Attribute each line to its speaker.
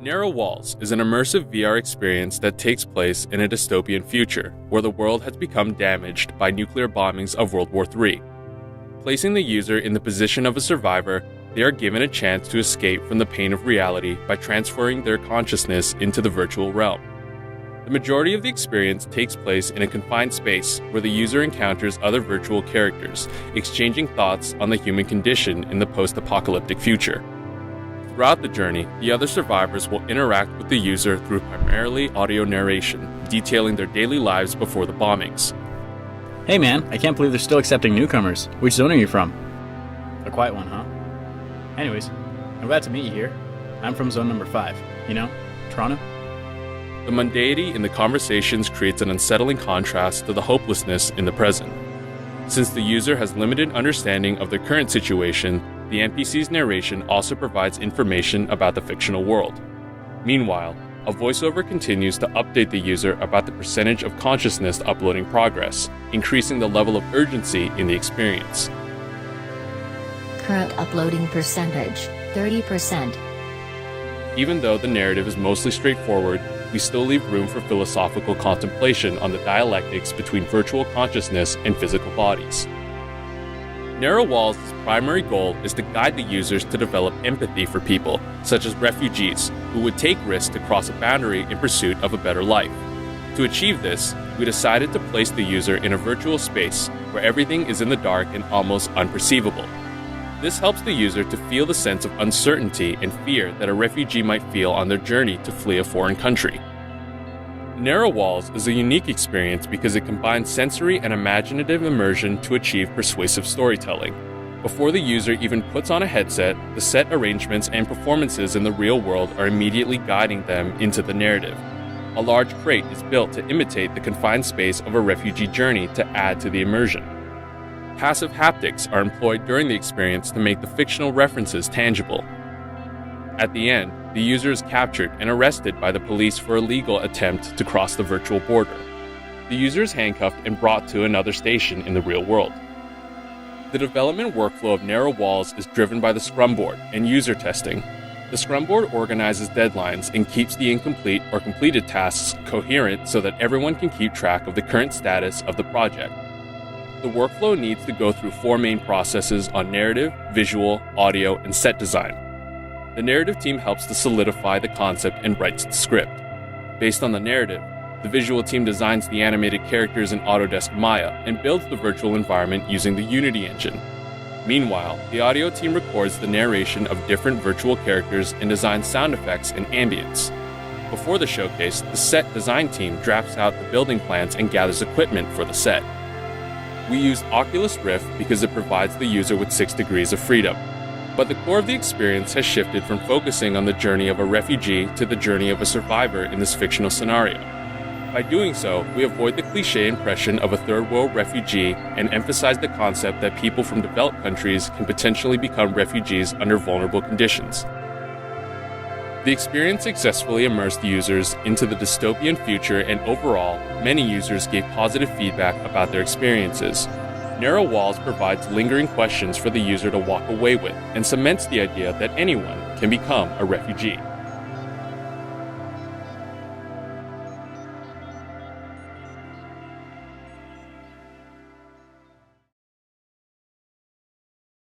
Speaker 1: Narrow Walls is an immersive VR experience that takes place in a dystopian future where the world has become damaged by nuclear bombings of World War III. Placing the user in the position of a survivor, they are given a chance to escape from the pain of reality by transferring their consciousness into the virtual realm. The majority of the experience takes place in a confined space where the user encounters other virtual characters, exchanging thoughts on the human condition in the post-apocalyptic future. Throughout the journey, the other survivors will interact with the user through primarily audio narration, detailing their daily lives before the bombings.
Speaker 2: Hey man, I can't believe they're still accepting newcomers. Which zone are you from? A quiet one, huh? Anyways, I'm glad to meet you here. I'm from zone number 5. You know, Toronto?
Speaker 1: The mundanity in the conversations creates an unsettling contrast to the hopelessness in the present. Since the user has limited understanding of their current situation, the NPC's narration also provides information about the fictional world. Meanwhile, a voiceover continues to update the user about the percentage of consciousness uploading progress, increasing the level of urgency in the experience.
Speaker 3: Current uploading percentage, 30%.
Speaker 1: Even though the narrative is mostly straightforward, we still leave room for philosophical contemplation on the dialectics between virtual consciousness and physical bodies. Narrow Walls' primary goal is to guide the users to develop empathy for people, such as refugees, who would take risks to cross a boundary in pursuit of a better life. To achieve this, we decided to place the user in a virtual space where everything is in the dark and almost unperceivable. This helps the user to feel the sense of uncertainty and fear that a refugee might feel on their journey to flee a foreign country. Narrow Walls is a unique experience because it combines sensory and imaginative immersion to achieve persuasive storytelling. Before the user even puts on a headset, the set arrangements and performances in the real world are immediately guiding them into the narrative. A large crate is built to imitate the confined space of a refugee journey to add to the immersion. Passive haptics are employed during the experience to make the fictional references tangible. At the end, the user is captured and arrested by the police for a illegal attempt to cross the virtual border. The user is handcuffed and brought to another station in the real world. The development workflow of Narrow Walls is driven by the Scrum Board and user testing. The Scrum Board organizes deadlines and keeps the incomplete or completed tasks coherent so that everyone can keep track of the current status of the project. The workflow needs to go through 4 main processes on narrative, visual, audio, and set design. The narrative team helps to solidify the concept and writes the script. Based on the narrative, the visual team designs the animated characters in Autodesk Maya and builds the virtual environment using the Unity engine. Meanwhile, the audio team records the narration of different virtual characters and designs sound effects and ambience. Before the showcase, the set design team drafts out the building plans and gathers equipment for the set. We used Oculus Rift because it provides the user with 6 degrees of freedom. But the core of the experience has shifted from focusing on the journey of a refugee to the journey of a survivor in this fictional scenario. By doing so, we avoid the cliché impression of a third world refugee and emphasize the concept that people from developed countries can potentially become refugees under vulnerable conditions. The experience successfully immersed users into the dystopian future, and overall, many users gave positive feedback about their experiences. Narrow Walls provides lingering questions for the user to walk away with and cements the idea that anyone can become a refugee.